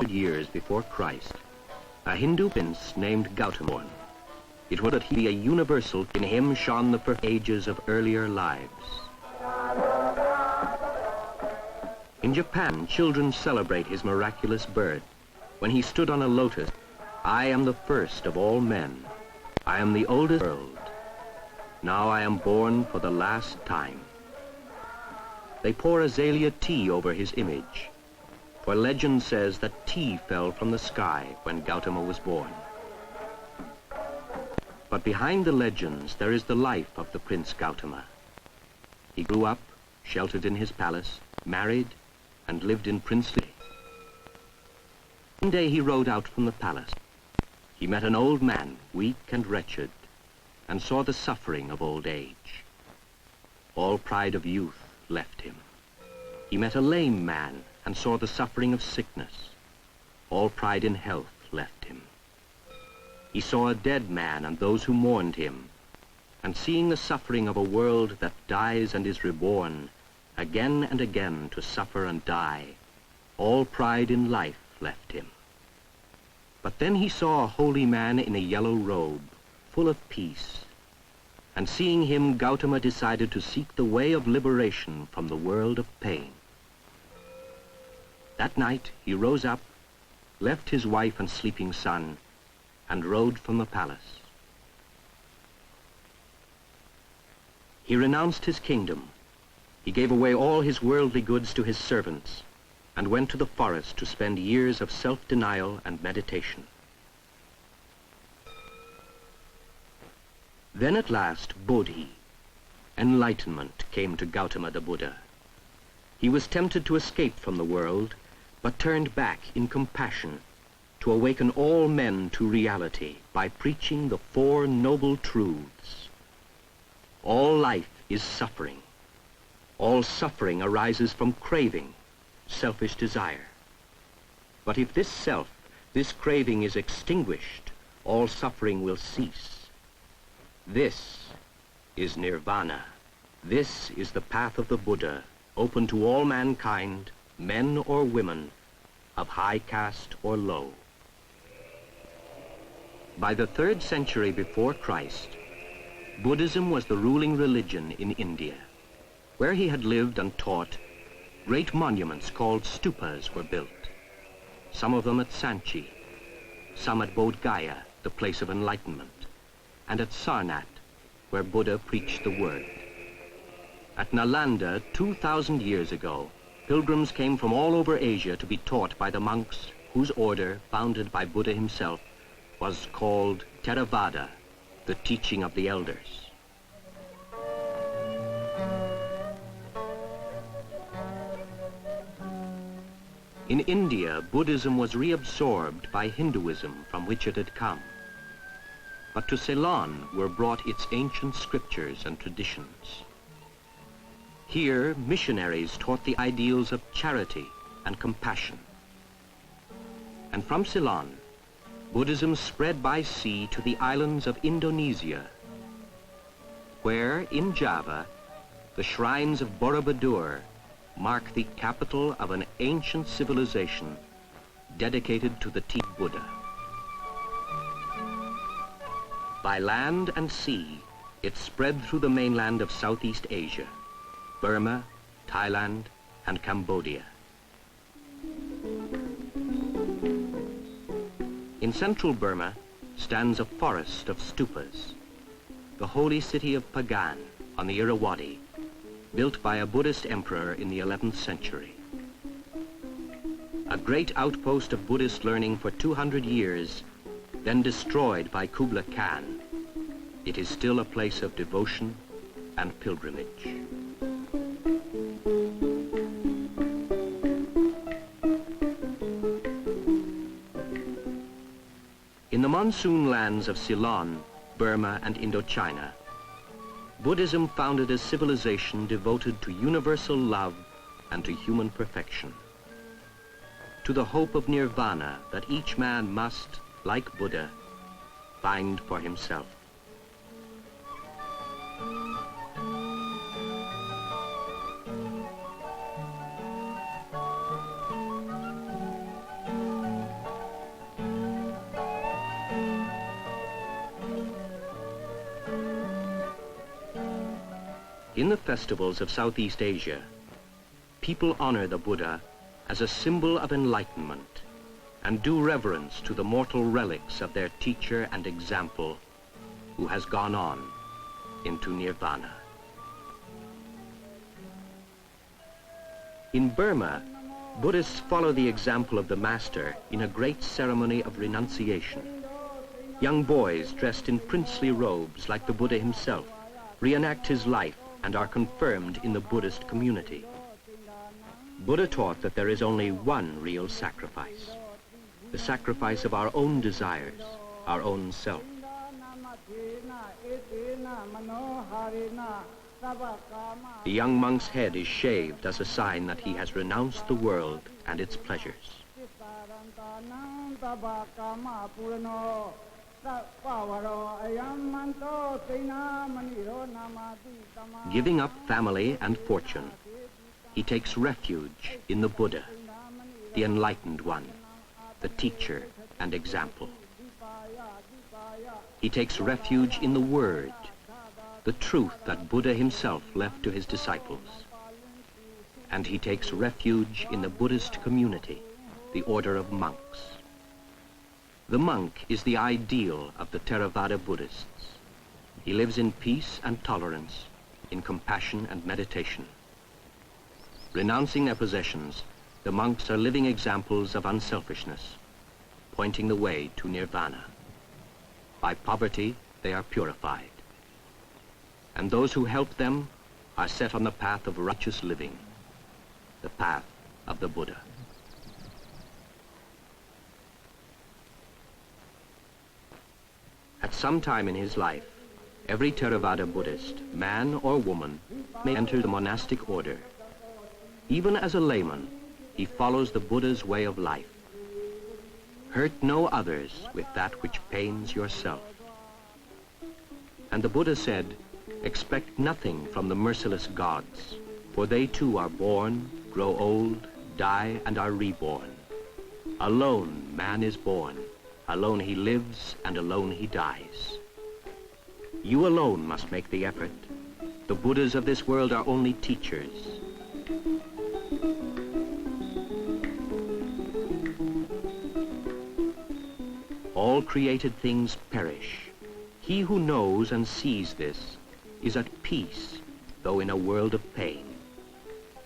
years before Christ, a Hindu prince named Gautama. It was that he be a universal. In him shone the perfect ages of earlier lives. In Japan, children celebrate his miraculous birth. When he stood on a lotus, I am the first of all men. I am the oldest in the world. Now I am born for the last time. They pour azalea tea over his image, for legend says that tea fell from the sky when Gautama was born. But behind the legends, there is the life of the Prince Gautama. He grew up, sheltered in his palace, married, and lived in princely. One day he rode out from the palace. He met an old man, weak and wretched, and saw the suffering of old age. All pride of youth left him. He met a lame man and saw the suffering of sickness. All pride in health left him. He saw a dead man and those who mourned him, and seeing the suffering of a world that dies and is reborn, again and again to suffer and die, all pride in life left him. But then he saw a holy man in a yellow robe, full of peace, and seeing him, Gautama decided to seek the way of liberation from the world of pain. That night he rose up, left his wife and sleeping son, and rode from the palace. He renounced his kingdom. He gave away all his worldly goods to his servants, and went to the forest to spend years of self-denial and meditation. Then at last, Bodhi, enlightenment, came to Gautama the Buddha. He was tempted to escape from the world, but turned back in compassion to awaken all men to reality by preaching the four noble truths. All life is suffering. All suffering arises from craving, selfish desire. But if this self, this craving is extinguished, all suffering will cease. This is Nirvana. This is the path of the Buddha, open to all mankind, men or women, of high caste or low. By the 3rd century before Christ, Buddhism was the ruling religion in India. Where he had lived and taught, great monuments called stupas were built, some of them at Sanchi, some at Bodhgaya, the place of enlightenment, and at Sarnath, where Buddha preached the word. At Nalanda, 2,000 years ago, pilgrims came from all over Asia to be taught by the monks whose order, founded by Buddha himself, was called Theravada, the teaching of the elders. In India, Buddhism was reabsorbed by Hinduism from which it had come. But to Ceylon were brought its ancient scriptures and traditions. Here, missionaries taught the ideals of charity and compassion. And from Ceylon, Buddhism spread by sea to the islands of Indonesia, where, in Java, the shrines of Borobudur mark the capital of an ancient civilization dedicated to the Tibet Buddha. By land and sea, it spread through the mainland of Southeast Asia, Burma, Thailand, and Cambodia. In central Burma stands a forest of stupas, the holy city of Pagan on the Irrawaddy, built by a Buddhist emperor in the 11th century. A great outpost of Buddhist learning for 200 years, then destroyed by Kublai Khan, it is still a place of devotion and pilgrimage. In the monsoon lands of Ceylon, Burma, and Indochina, Buddhism founded a civilization devoted to universal love and to human perfection, to the hope of Nirvana that each man must, like Buddha, find for himself. In the festivals of Southeast Asia, people honor the Buddha as a symbol of enlightenment and do reverence to the mortal relics of their teacher and example who has gone on into Nirvana. In Burma, Buddhists follow the example of the master in a great ceremony of renunciation. Young boys dressed in princely robes like the Buddha himself reenact his life and are confirmed in the Buddhist community. Buddha taught that there is only one real sacrifice, the sacrifice of our own desires, our own self. The young monk's head is shaved as a sign that he has renounced the world and its pleasures. Giving up family and fortune, he takes refuge in the Buddha, the enlightened one, the teacher and example. He takes refuge in the Word, the truth that Buddha himself left to his disciples. And he takes refuge in the Buddhist community, the order of monks. The monk is the ideal of the Theravada Buddhists. He lives in peace and tolerance, in compassion and meditation. Renouncing their possessions, the monks are living examples of unselfishness, pointing the way to Nirvana. By poverty, they are purified. And those who help them are set on the path of righteous living, the path of the Buddha. At some time in his life, every Theravada Buddhist, man or woman, may enter the monastic order. Even as a layman, he follows the Buddha's way of life. Hurt no others with that which pains yourself. And the Buddha said, expect nothing from the merciless gods, for they too are born, grow old, die, and are reborn. Alone man is born, alone he lives, and alone he dies. You alone must make the effort. The Buddhas of this world are only teachers. All created things perish. He who knows and sees this is at peace, though in a world of pain.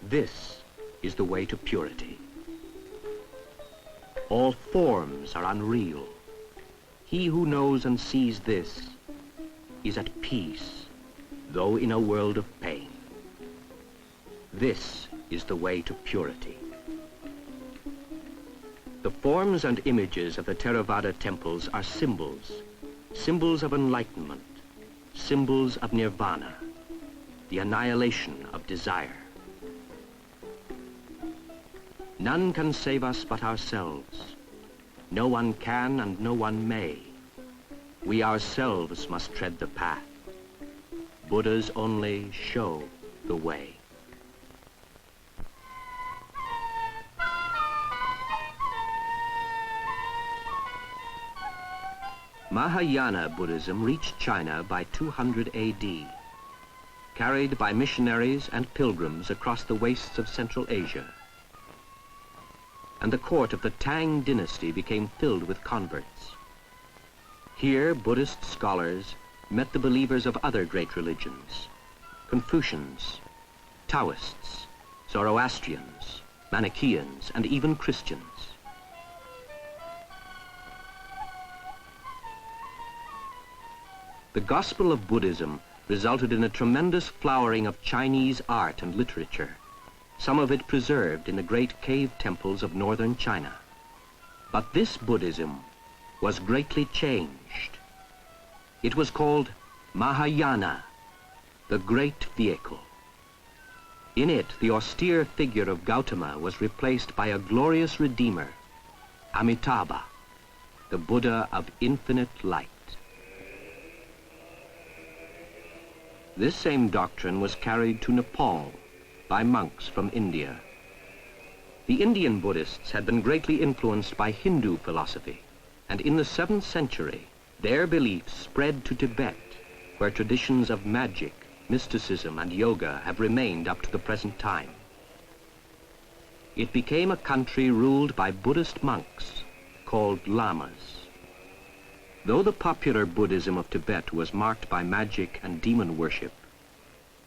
This is the way to purity. All forms are unreal. He who knows and sees this is at peace, though in a world of pain. This is the way to purity. The forms and images of the Theravada temples are symbols, symbols of enlightenment, symbols of Nirvana, the annihilation of desire. None can save us but ourselves. No one can and no one may. We ourselves must tread the path. Buddhas only show the way. Mahayana Buddhism reached China by 200 AD, carried by missionaries and pilgrims across the wastes of Central Asia. And the court of the Tang dynasty became filled with converts. Here, Buddhist scholars met the believers of other great religions, Confucians, Taoists, Zoroastrians, Manichaeans, and even Christians. The gospel of Buddhism resulted in a tremendous flowering of Chinese art and literature, some of it preserved in the great cave temples of northern China. But this Buddhism was greatly changed. It was called Mahayana, the great vehicle. In it, the austere figure of Gautama was replaced by a glorious redeemer, Amitabha, the Buddha of infinite light. This same doctrine was carried to Nepal by monks from India. The Indian Buddhists had been greatly influenced by Hindu philosophy, and in the 7th century, their beliefs spread to Tibet, where traditions of magic, mysticism, and yoga have remained up to the present time. It became a country ruled by Buddhist monks called lamas. Though the popular Buddhism of Tibet was marked by magic and demon worship,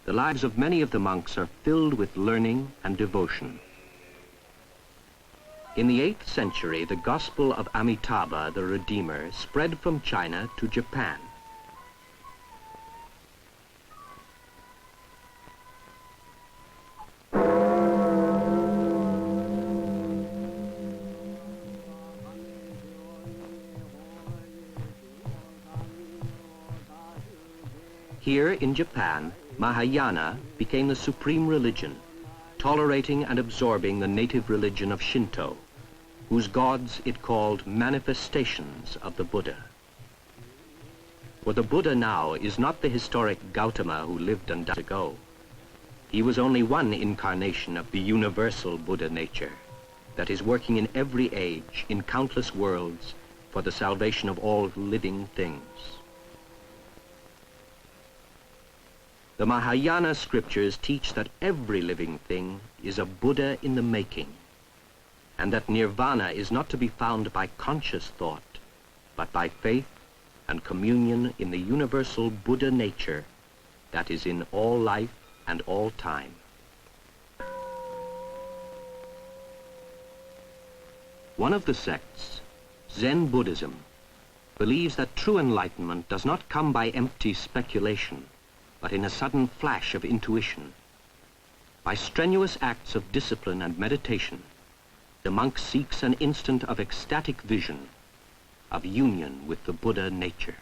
the lives of many of the monks are filled with learning and devotion. In the 8th century, the gospel of Amitabha, the Redeemer, spread from China to Japan. Here in Japan, Mahayana became the supreme religion, tolerating and absorbing the native religion of Shinto, whose gods it called manifestations of the Buddha. For the Buddha now is not the historic Gautama who lived and died ago. He was only one incarnation of the universal Buddha nature that is working in every age, in countless worlds, for the salvation of all living things. The Mahayana scriptures teach that every living thing is a Buddha in the making, and that Nirvana is not to be found by conscious thought, but by faith and communion in the universal Buddha nature that is in all life and all time. One of the sects, Zen Buddhism, believes that true enlightenment does not come by empty speculation, but in a sudden flash of intuition. By strenuous acts of discipline and meditation, the monk seeks an instant of ecstatic vision, of union with the Buddha nature.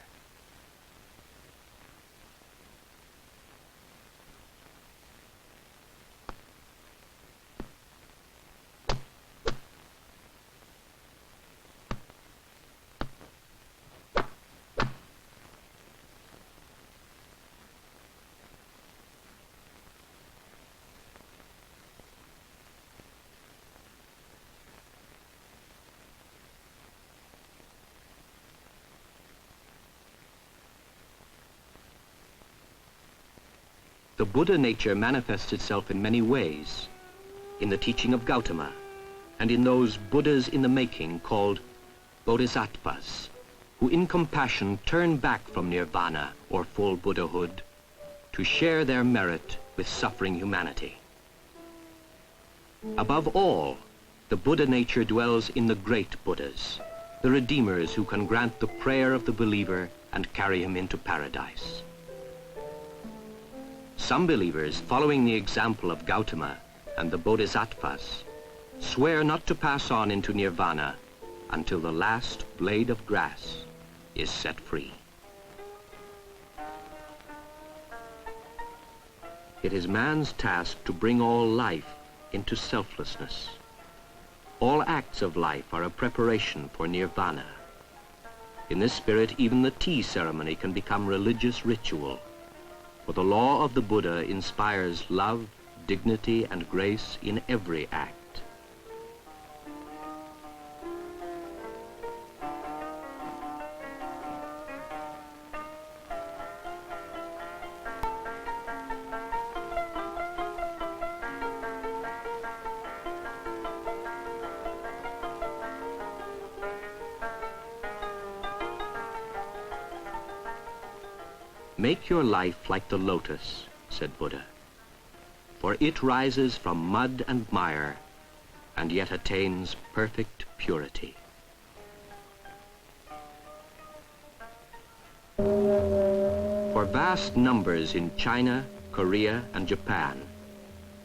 The Buddha nature manifests itself in many ways, in the teaching of Gautama, and in those Buddhas in the making called Bodhisattvas, who in compassion turn back from Nirvana, or full Buddhahood, to share their merit with suffering humanity. Above all, the Buddha nature dwells in the great Buddhas, the Redeemers who can grant the prayer of the believer and carry him into paradise. Some believers, following the example of Gautama and the Bodhisattvas, swear not to pass on into Nirvana until the last blade of grass is set free. It is man's task to bring all life into selflessness. All acts of life are a preparation for Nirvana. In this spirit, even the tea ceremony can become religious ritual. For the law of the Buddha inspires love, dignity, and grace in every act. Make your life like the lotus, said Buddha, for it rises from mud and mire and yet attains perfect purity. For vast numbers in China, Korea, and Japan,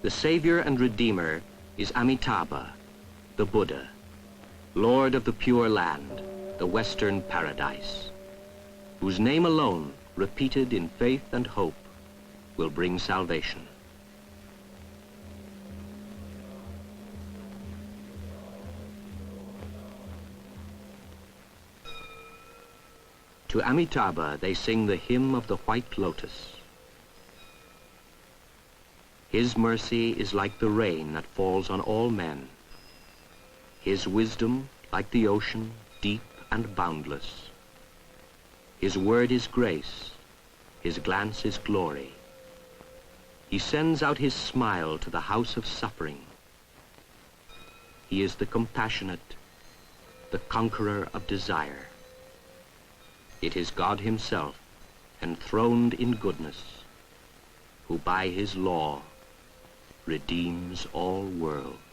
the Savior and Redeemer is Amitabha, the Buddha, Lord of the Pure Land, the Western Paradise, whose name alone, repeated in faith and hope, will bring salvation. To Amitabha they sing the hymn of the white lotus. His mercy is like the rain that falls on all men. His wisdom like the ocean, deep and boundless. His word is grace, his glance is glory, He sends out his smile to the house of suffering. He is the compassionate, the conqueror of desire. It is God himself, enthroned in goodness, who by his law redeems all worlds.